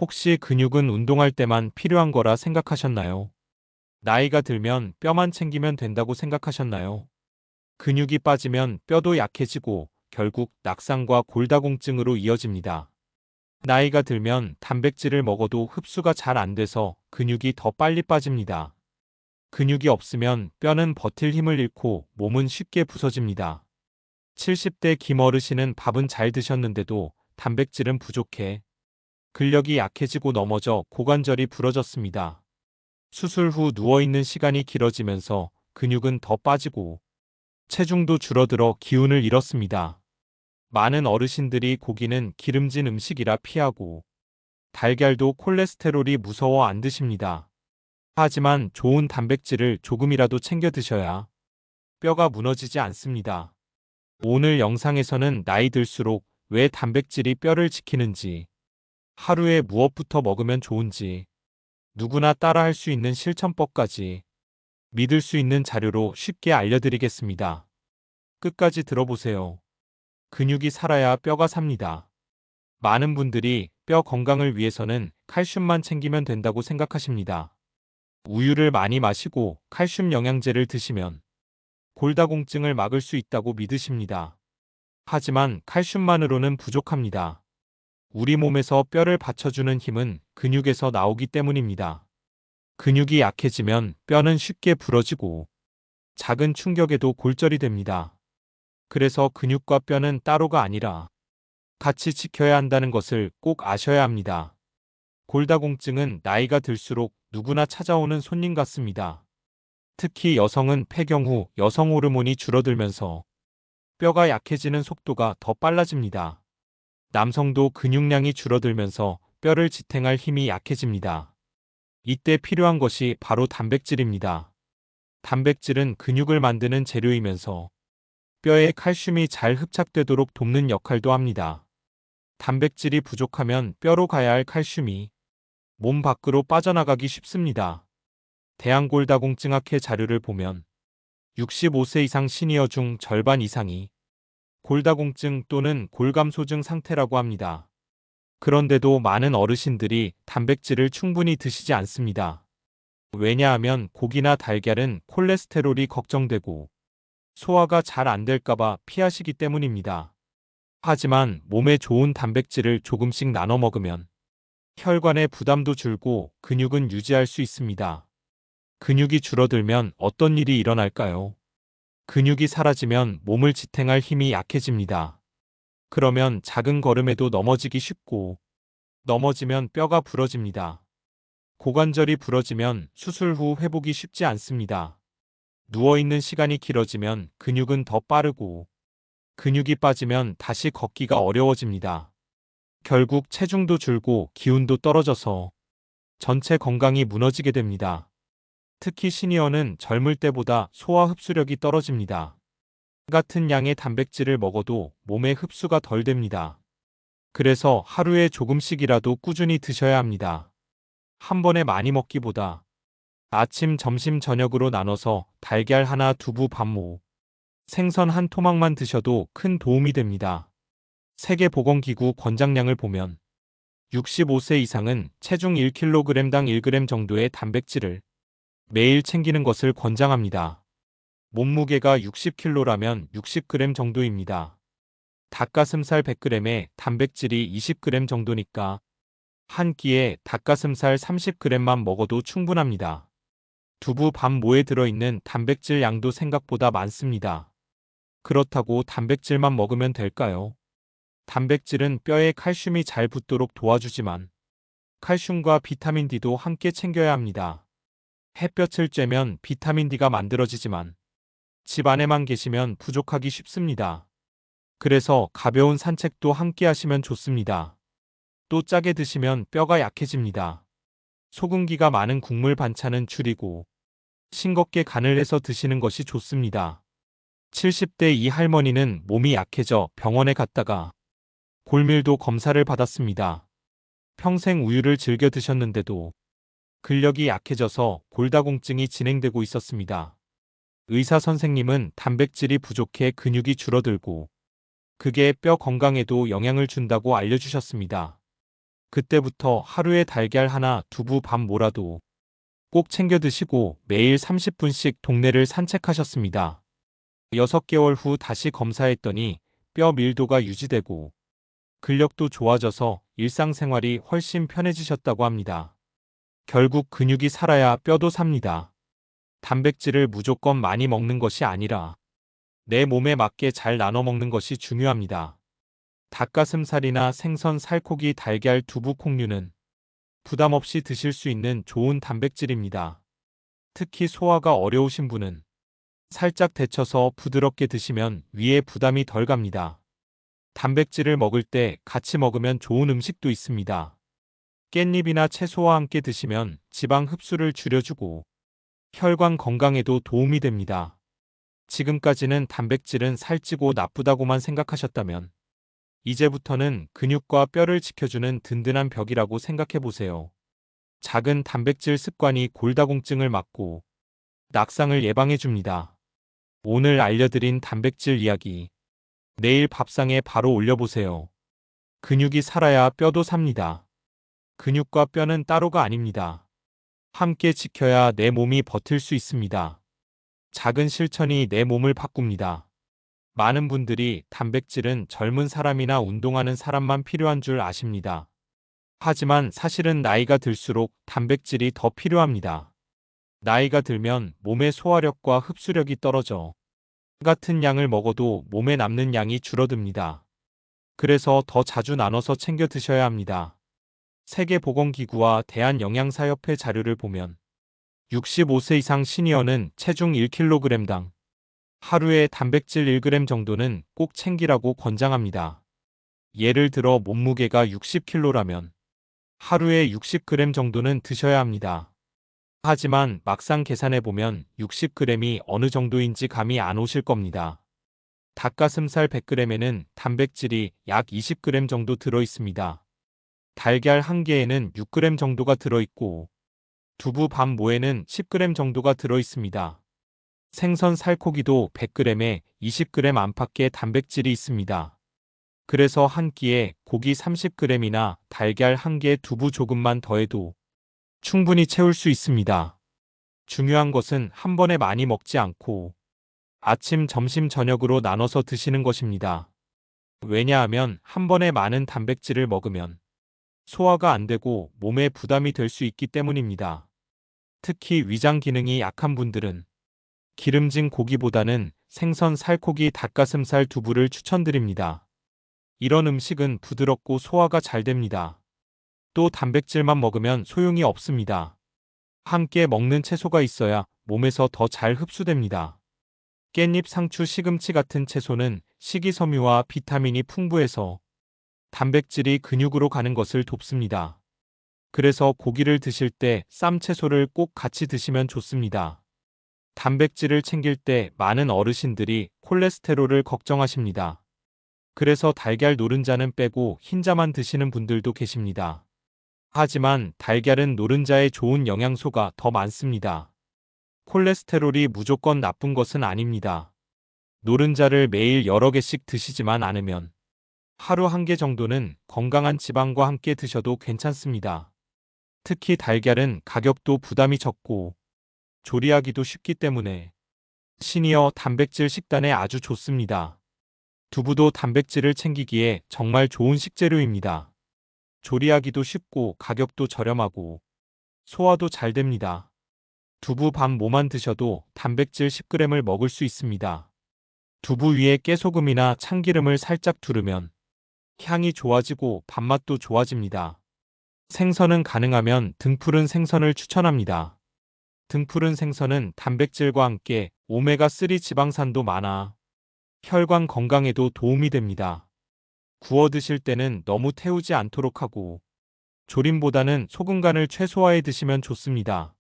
혹시 근육은 운동할 때만 필요한 거라 생각하셨나요? 나이가 들면 뼈만 챙기면 된다고 생각하셨나요? 근육이 빠지면 뼈도 약해지고 결국 낙상과 골다공증으로 이어집니다. 나이가 들면 단백질을 먹어도 흡수가 잘 안 돼서 근육이 더 빨리 빠집니다. 근육이 없으면 뼈는 버틸 힘을 잃고 몸은 쉽게 부서집니다. 70대 김어르신은 밥은 잘 드셨는데도 단백질은 부족해 근력이 약해지고 넘어져 고관절이 부러졌습니다. 수술 후 누워있는 시간이 길어지면서 근육은 더 빠지고 체중도 줄어들어 기운을 잃었습니다. 많은 어르신들이 고기는 기름진 음식이라 피하고 달걀도 콜레스테롤이 무서워 안 드십니다. 하지만 좋은 단백질을 조금이라도 챙겨 드셔야 뼈가 무너지지 않습니다. 오늘 영상에서는 나이 들수록 왜 단백질이 뼈를 지키는지, 하루에 무엇부터 먹으면 좋은지, 누구나 따라할 수 있는 실천법까지 믿을 수 있는 자료로 쉽게 알려드리겠습니다. 끝까지 들어보세요. 근육이 살아야 뼈가 삽니다. 많은 분들이 뼈 건강을 위해서는 칼슘만 챙기면 된다고 생각하십니다. 우유를 많이 마시고 칼슘 영양제를 드시면 골다공증을 막을 수 있다고 믿으십니다. 하지만 칼슘만으로는 부족합니다. 우리 몸에서 뼈를 받쳐주는 힘은 근육에서 나오기 때문입니다. 근육이 약해지면 뼈는 쉽게 부러지고 작은 충격에도 골절이 됩니다. 그래서 근육과 뼈는 따로가 아니라 같이 지켜야 한다는 것을 꼭 아셔야 합니다. 골다공증은 나이가 들수록 누구나 찾아오는 손님 같습니다. 특히 여성은 폐경 후 여성 호르몬이 줄어들면서 뼈가 약해지는 속도가 더 빨라집니다. 남성도 근육량이 줄어들면서 뼈를 지탱할 힘이 약해집니다. 이때 필요한 것이 바로 단백질입니다. 단백질은 근육을 만드는 재료이면서 뼈에 칼슘이 잘 흡착되도록 돕는 역할도 합니다. 단백질이 부족하면 뼈로 가야 할 칼슘이 몸 밖으로 빠져나가기 쉽습니다. 대한골다공증학회 자료를 보면 65세 이상 시니어 중 절반 이상이 골다공증 또는 골감소증 상태라고 합니다. 그런데도 많은 어르신들이 단백질을 충분히 드시지 않습니다. 왜냐하면 고기나 달걀은 콜레스테롤이 걱정되고 소화가 잘 안 될까봐 피하시기 때문입니다. 하지만 몸에 좋은 단백질을 조금씩 나눠 먹으면 혈관의 부담도 줄고 근육은 유지할 수 있습니다. 근육이 줄어들면 어떤 일이 일어날까요? 근육이 사라지면 몸을 지탱할 힘이 약해집니다. 그러면 작은 걸음에도 넘어지기 쉽고 넘어지면 뼈가 부러집니다. 고관절이 부러지면 수술 후 회복이 쉽지 않습니다. 누워있는 시간이 길어지면 근육은 더 빠르고 근육이 빠지면 다시 걷기가 어려워집니다. 결국 체중도 줄고 기운도 떨어져서 전체 건강이 무너지게 됩니다. 특히 시니어는 젊을 때보다 소화 흡수력이 떨어집니다. 같은 양의 단백질을 먹어도 몸에 흡수가 덜 됩니다. 그래서 하루에 조금씩이라도 꾸준히 드셔야 합니다. 한 번에 많이 먹기보다 아침, 점심, 저녁으로 나눠서 달걀 하나, 두부, 반모, 생선 한 토막만 드셔도 큰 도움이 됩니다. 세계보건기구 권장량을 보면 65세 이상은 체중 1kg당 1g 정도의 단백질을 매일 챙기는 것을 권장합니다. 몸무게가 60kg라면 60g 정도입니다. 닭가슴살 100g에 단백질이 20g 정도니까 한 끼에 닭가슴살 30g만 먹어도 충분합니다. 두부 반모에 들어있는 단백질 양도 생각보다 많습니다. 그렇다고 단백질만 먹으면 될까요? 단백질은 뼈에 칼슘이 잘 붙도록 도와주지만 칼슘과 비타민 D도 함께 챙겨야 합니다. 햇볕을 쬐면 비타민 D가 만들어지지만 집 안에만 계시면 부족하기 쉽습니다. 그래서 가벼운 산책도 함께 하시면 좋습니다. 또 짜게 드시면 뼈가 약해집니다. 소금기가 많은 국물 반찬은 줄이고 싱겁게 간을 해서 드시는 것이 좋습니다. 70대 이 할머니는 몸이 약해져 병원에 갔다가 골밀도 검사를 받았습니다. 평생 우유를 즐겨 드셨는데도 근력이 약해져서 골다공증이 진행되고 있었습니다. 의사 선생님은 단백질이 부족해 근육이 줄어들고 그게 뼈 건강에도 영향을 준다고 알려주셨습니다. 그때부터 하루에 달걀 하나, 두부, 밥 뭐라도 꼭 챙겨 드시고 매일 30분씩 동네를 산책하셨습니다. 6개월 후 다시 검사했더니 뼈 밀도가 유지되고 근력도 좋아져서 일상생활이 훨씬 편해지셨다고 합니다. 결국 근육이 살아야 뼈도 삽니다. 단백질을 무조건 많이 먹는 것이 아니라 내 몸에 맞게 잘 나눠 먹는 것이 중요합니다. 닭가슴살이나 생선, 살코기, 달걀, 두부, 콩류는 부담 없이 드실 수 있는 좋은 단백질입니다. 특히 소화가 어려우신 분은 살짝 데쳐서 부드럽게 드시면 위에 부담이 덜 갑니다. 단백질을 먹을 때 같이 먹으면 좋은 음식도 있습니다. 깻잎이나 채소와 함께 드시면 지방 흡수를 줄여주고 혈관 건강에도 도움이 됩니다. 지금까지는 단백질은 살찌고 나쁘다고만 생각하셨다면 이제부터는 근육과 뼈를 지켜주는 든든한 벽이라고 생각해 보세요. 작은 단백질 습관이 골다공증을 막고 낙상을 예방해 줍니다. 오늘 알려드린 단백질 이야기, 내일 밥상에 바로 올려보세요. 근육이 살아야 뼈도 삽니다. 근육과 뼈는 따로가 아닙니다. 함께 지켜야 내 몸이 버틸 수 있습니다. 작은 실천이 내 몸을 바꿉니다. 많은 분들이 단백질은 젊은 사람이나 운동하는 사람만 필요한 줄 아십니다. 하지만 사실은 나이가 들수록 단백질이 더 필요합니다. 나이가 들면 몸의 소화력과 흡수력이 떨어져 같은 양을 먹어도 몸에 남는 양이 줄어듭니다. 그래서 더 자주 나눠서 챙겨 드셔야 합니다. 세계보건기구와 대한영양사협회 자료를 보면 65세 이상 시니어는 체중 1kg당 하루에 단백질 1g 정도는 꼭 챙기라고 권장합니다. 예를 들어 몸무게가 60kg라면 하루에 60g 정도는 드셔야 합니다. 하지만 막상 계산해보면 60g이 어느 정도인지 감이 안 오실 겁니다. 닭가슴살 100g에는 단백질이 약 20g 정도 들어 있습니다. 달걀 1개에는 6g 정도가 들어있고 두부 반 모에는 10g 정도가 들어 있습니다. 생선 살코기도 100g에 20g 안팎의 단백질이 있습니다. 그래서 한 끼에 고기 30g이나 달걀 1개, 두부 조금만 더해도 충분히 채울 수 있습니다. 중요한 것은 한 번에 많이 먹지 않고 아침, 점심, 저녁으로 나눠서 드시는 것입니다. 왜냐하면 한 번에 많은 단백질을 먹으면 소화가 안 되고 몸에 부담이 될 수 있기 때문입니다. 특히 위장 기능이 약한 분들은 기름진 고기보다는 생선, 살코기, 닭가슴살, 두부를 추천드립니다. 이런 음식은 부드럽고 소화가 잘 됩니다. 또 단백질만 먹으면 소용이 없습니다. 함께 먹는 채소가 있어야 몸에서 더 잘 흡수됩니다. 깻잎, 상추, 시금치 같은 채소는 식이섬유와 비타민이 풍부해서 단백질이 근육으로 가는 것을 돕습니다. 그래서 고기를 드실 때 쌈 채소를 꼭 같이 드시면 좋습니다. 단백질을 챙길 때 많은 어르신들이 콜레스테롤을 걱정하십니다. 그래서 달걀 노른자는 빼고 흰자만 드시는 분들도 계십니다. 하지만 달걀은 노른자에 좋은 영양소가 더 많습니다. 콜레스테롤이 무조건 나쁜 것은 아닙니다. 노른자를 매일 여러 개씩 드시지만 않으면 하루 1개 정도는 건강한 지방과 함께 드셔도 괜찮습니다. 특히 달걀은 가격도 부담이 적고 조리하기도 쉽기 때문에 시니어 단백질 식단에 아주 좋습니다. 두부도 단백질을 챙기기에 정말 좋은 식재료입니다. 조리하기도 쉽고 가격도 저렴하고 소화도 잘 됩니다. 두부 반 모만 드셔도 단백질 10g을 먹을 수 있습니다. 두부 위에 깨소금이나 참기름을 살짝 두르면 향이 좋아지고 밥맛도 좋아집니다. 생선은 가능하면 등푸른 생선을 추천합니다. 등푸른 생선은 단백질과 함께 오메가3 지방산도 많아 혈관 건강에도 도움이 됩니다. 구워 드실 때는 너무 태우지 않도록 하고 조림보다는 소금 간을 최소화해 드시면 좋습니다.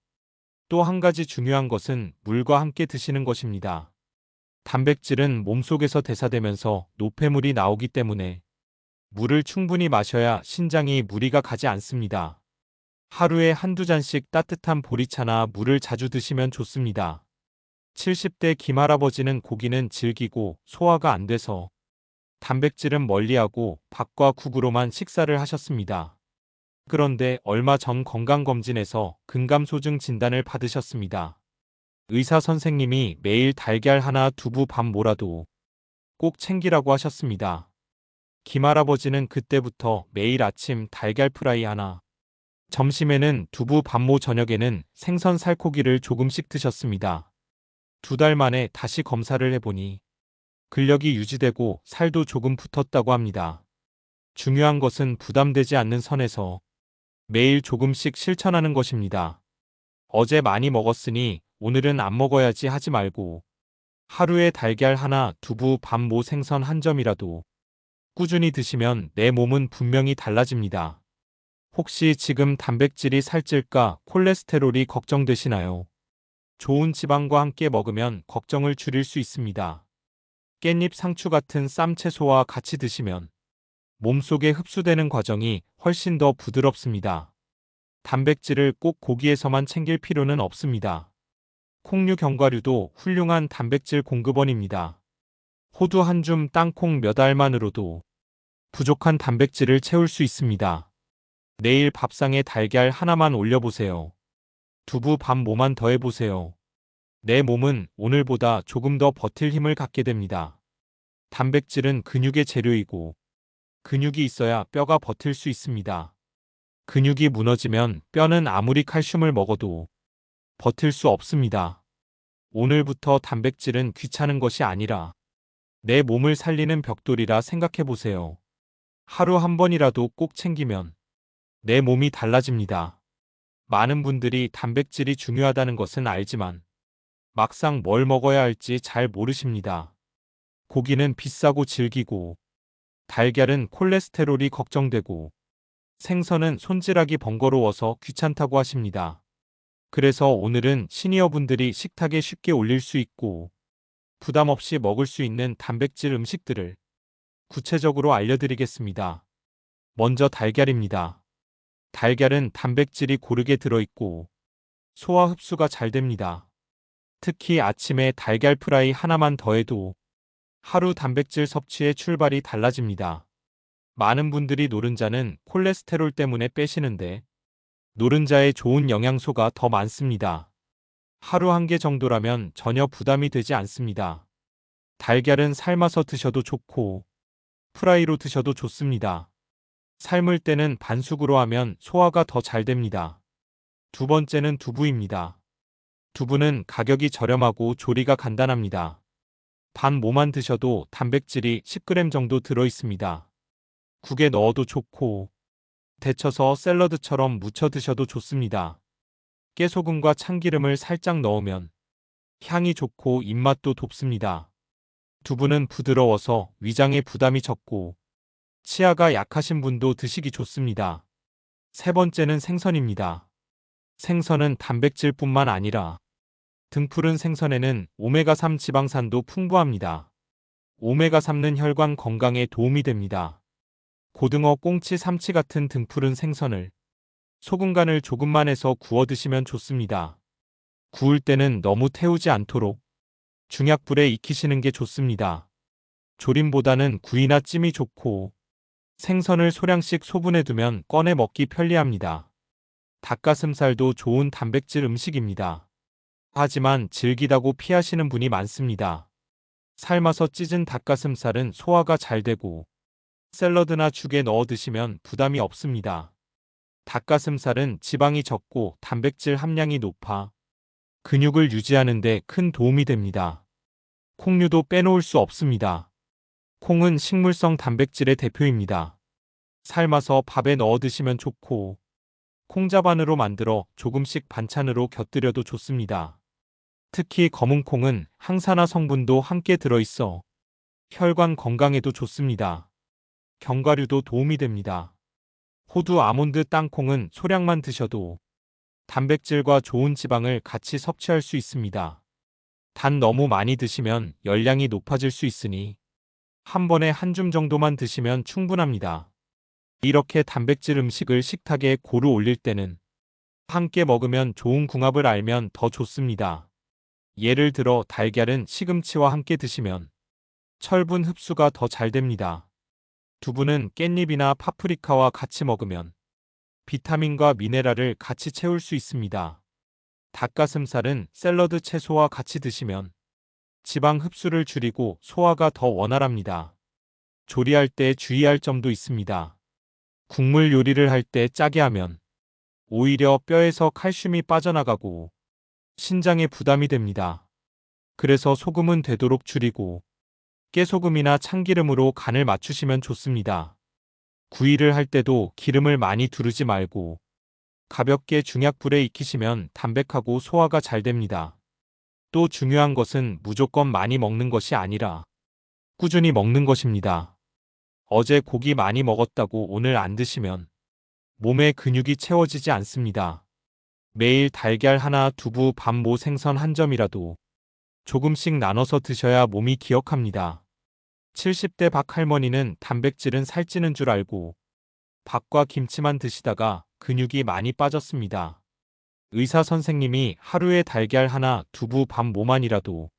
또 한 가지 중요한 것은 물과 함께 드시는 것입니다. 단백질은 몸속에서 대사되면서 노폐물이 나오기 때문에 물을 충분히 마셔야 신장이 무리가 가지 않습니다. 하루에 한두 잔씩 따뜻한 보리차나 물을 자주 드시면 좋습니다. 70대 김할아버지는 고기는 질기고 소화가 안 돼서 단백질은 멀리하고 밥과 국으로만 식사를 하셨습니다. 그런데 얼마 전 건강검진에서 근감소증 진단을 받으셨습니다. 의사 선생님이 매일 달걀 하나, 두부 밥 뭐라도 꼭 챙기라고 하셨습니다. 김할아버지는 그때부터 매일 아침 달걀 프라이 하나, 점심에는 두부 밥모, 저녁에는 생선 살코기를 조금씩 드셨습니다. 2달 만에 다시 검사를 해보니 근력이 유지되고 살도 조금 붙었다고 합니다. 중요한 것은 부담되지 않는 선에서 매일 조금씩 실천하는 것입니다. 어제 많이 먹었으니 오늘은 안 먹어야지 하지 말고 하루에 달걀 하나, 두부, 밥, 모, 생선 한 점이라도 꾸준히 드시면 내 몸은 분명히 달라집니다. 혹시 지금 단백질이 살찔까, 콜레스테롤이 걱정되시나요? 좋은 지방과 함께 먹으면 걱정을 줄일 수 있습니다. 깻잎, 상추 같은 쌈 채소와 같이 드시면 몸속에 흡수되는 과정이 훨씬 더 부드럽습니다. 단백질을 꼭 고기에서만 챙길 필요는 없습니다. 콩류, 견과류도 훌륭한 단백질 공급원입니다. 호두 한 줌, 땅콩 몇 알만으로도 부족한 단백질을 채울 수 있습니다. 내일 밥상에 달걀 하나만 올려보세요. 두부 밥 모만 더해보세요. 내 몸은 오늘보다 조금 더 버틸 힘을 갖게 됩니다. 단백질은 근육의 재료이고 근육이 있어야 뼈가 버틸 수 있습니다. 근육이 무너지면 뼈는 아무리 칼슘을 먹어도 버틸 수 없습니다. 오늘부터 단백질은 귀찮은 것이 아니라 내 몸을 살리는 벽돌이라 생각해보세요. 하루 한 번이라도 꼭 챙기면 내 몸이 달라집니다. 많은 분들이 단백질이 중요하다는 것은 알지만 막상 뭘 먹어야 할지 잘 모르십니다. 고기는 비싸고 질기고, 달걀은 콜레스테롤이 걱정되고, 생선은 손질하기 번거로워서 귀찮다고 하십니다. 그래서 오늘은 시니어분들이 식탁에 쉽게 올릴 수 있고 부담 없이 먹을 수 있는 단백질 음식들을 구체적으로 알려드리겠습니다. 먼저 달걀입니다. 달걀은 단백질이 고르게 들어있고 소화 흡수가 잘 됩니다. 특히 아침에 달걀 프라이 하나만 더해도 하루 단백질 섭취의 출발이 달라집니다. 많은 분들이 노른자는 콜레스테롤 때문에 빼시는데 노른자에 좋은 영양소가 더 많습니다. 하루 한 개 정도라면 전혀 부담이 되지 않습니다. 달걀은 삶아서 드셔도 좋고 프라이로 드셔도 좋습니다. 삶을 때는 반숙으로 하면 소화가 더 잘 됩니다. 두 번째는 두부입니다. 두부는 가격이 저렴하고 조리가 간단합니다. 반 모만 드셔도 단백질이 10g 정도 들어 있습니다. 국에 넣어도 좋고 데쳐서 샐러드처럼 무쳐 드셔도 좋습니다. 깨소금과 참기름을 살짝 넣으면 향이 좋고 입맛도 돋습니다. 두부는 부드러워서 위장에 부담이 적고 치아가 약하신 분도 드시기 좋습니다. 세 번째는 생선입니다. 생선은 단백질뿐만 아니라 등푸른 생선에는 오메가3 지방산도 풍부합니다. 오메가3는 혈관 건강에 도움이 됩니다. 고등어, 꽁치, 삼치 같은 등푸른 생선을 소금 간을 조금만 해서 구워 드시면 좋습니다. 구울 때는 너무 태우지 않도록 중약불에 익히시는 게 좋습니다. 조림보다는 구이나 찜이 좋고 생선을 소량씩 소분해 두면 꺼내 먹기 편리합니다. 닭가슴살도 좋은 단백질 음식입니다. 하지만 질기다고 피하시는 분이 많습니다. 삶아서 찢은 닭가슴살은 소화가 잘 되고 샐러드나 죽에 넣어 드시면 부담이 없습니다. 닭가슴살은 지방이 적고 단백질 함량이 높아 근육을 유지하는 데 큰 도움이 됩니다. 콩류도 빼놓을 수 없습니다. 콩은 식물성 단백질의 대표입니다. 삶아서 밥에 넣어 드시면 좋고 콩자반으로 만들어 조금씩 반찬으로 곁들여도 좋습니다. 특히 검은 콩은 항산화 성분도 함께 들어있어 혈관 건강에도 좋습니다. 견과류도 도움이 됩니다. 호두, 아몬드, 땅콩은 소량만 드셔도 단백질과 좋은 지방을 같이 섭취할 수 있습니다. 단 너무 많이 드시면 열량이 높아질 수 있으니 한 번에 한 줌 정도만 드시면 충분합니다. 이렇게 단백질 음식을 식탁에 고루 올릴 때는 함께 먹으면 좋은 궁합을 알면 더 좋습니다. 예를 들어 달걀은 시금치와 함께 드시면 철분 흡수가 더 잘 됩니다. 두부는 깻잎이나 파프리카와 같이 먹으면 비타민과 미네랄을 같이 채울 수 있습니다. 닭가슴살은 샐러드 채소와 같이 드시면 지방 흡수를 줄이고 소화가 더 원활합니다. 조리할 때 주의할 점도 있습니다. 국물 요리를 할 때 짜게 하면 오히려 뼈에서 칼슘이 빠져나가고 신장에 부담이 됩니다. 그래서 소금은 되도록 줄이고 깨소금이나 참기름으로 간을 맞추시면 좋습니다. 구이를 할 때도 기름을 많이 두르지 말고 가볍게 중약불에 익히시면 담백하고 소화가 잘 됩니다. 또 중요한 것은 무조건 많이 먹는 것이 아니라 꾸준히 먹는 것입니다. 어제 고기 많이 먹었다고 오늘 안 드시면 몸에 근육이 채워지지 않습니다. 매일 달걀 하나, 두부, 밥, 모 생선 한 점이라도 조금씩 나눠서 드셔야 몸이 기억합니다. 70대 박 할머니는 단백질은 살찌는 줄 알고 밥과 김치만 드시다가 근육이 많이 빠졌습니다. 의사 선생님이 하루에 달걀 하나, 두부, 밥, 모만이라도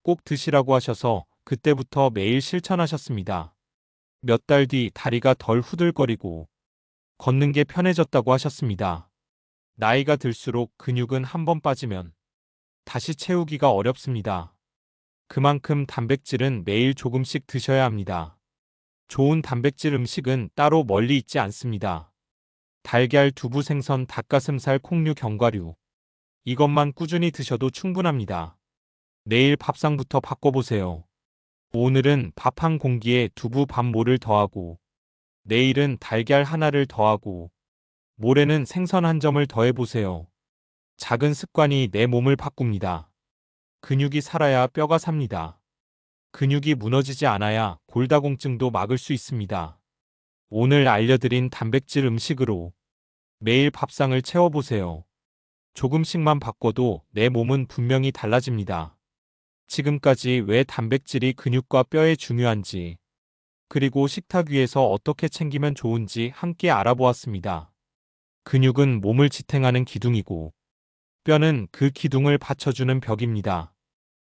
꼭 드시라고 하셔서 그때부터 매일 실천하셨습니다. 몇 달 뒤 다리가 덜 후들거리고 걷는 게 편해졌다고 하셨습니다. 나이가 들수록 근육은 한번 빠지면 다시 채우기가 어렵습니다. 그만큼 단백질은 매일 조금씩 드셔야 합니다. 좋은 단백질 음식은 따로 멀리 있지 않습니다. 달걀, 두부, 생선, 닭가슴살, 콩류, 견과류. 이것만 꾸준히 드셔도 충분합니다. 내일 밥상부터 바꿔보세요. 오늘은 밥 한 공기에 두부 밥 모를 더하고 내일은 달걀 하나를 더하고 모레는 생선 한 점을 더해보세요. 작은 습관이 내 몸을 바꿉니다. 근육이 살아야 뼈가 삽니다. 근육이 무너지지 않아야 골다공증도 막을 수 있습니다. 오늘 알려드린 단백질 음식으로 매일 밥상을 채워보세요. 조금씩만 바꿔도 내 몸은 분명히 달라집니다. 지금까지 왜 단백질이 근육과 뼈에 중요한지, 그리고 식탁 위에서 어떻게 챙기면 좋은지 함께 알아보았습니다. 근육은 몸을 지탱하는 기둥이고, 뼈는 그 기둥을 받쳐주는 벽입니다.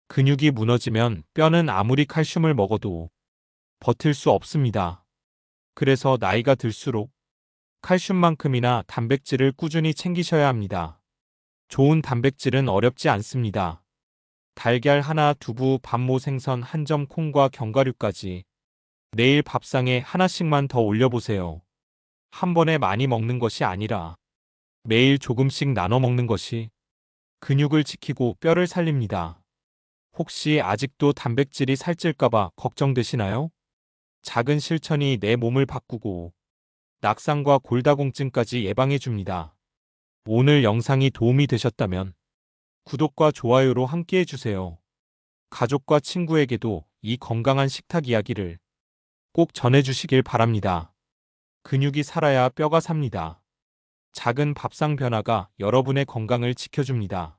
근육이 무너지면 뼈는 아무리 칼슘을 먹어도 버틸 수 없습니다. 그래서 나이가 들수록 칼슘만큼이나 단백질을 꾸준히 챙기셔야 합니다. 좋은 단백질은 어렵지 않습니다. 달걀 하나, 두부, 밥, 모 생선 한 점, 콩과 견과류까지 내일 밥상에 하나씩만 더 올려보세요. 한 번에 많이 먹는 것이 아니라 매일 조금씩 나눠 먹는 것이 근육을 지키고 뼈를 살립니다. 혹시 아직도 단백질이 살찔까봐 걱정되시나요? 작은 실천이 내 몸을 바꾸고 낙상과 골다공증까지 예방해줍니다. 오늘 영상이 도움이 되셨다면 구독과 좋아요로 함께 해주세요. 가족과 친구에게도 이 건강한 식탁 이야기를 꼭 전해주시길 바랍니다. 근육이 살아야 뼈가 삽니다. 작은 밥상 변화가 여러분의 건강을 지켜줍니다.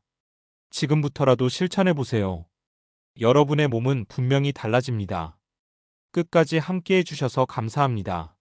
지금부터라도 실천해보세요. 여러분의 몸은 분명히 달라집니다. 끝까지 함께 해주셔서 감사합니다.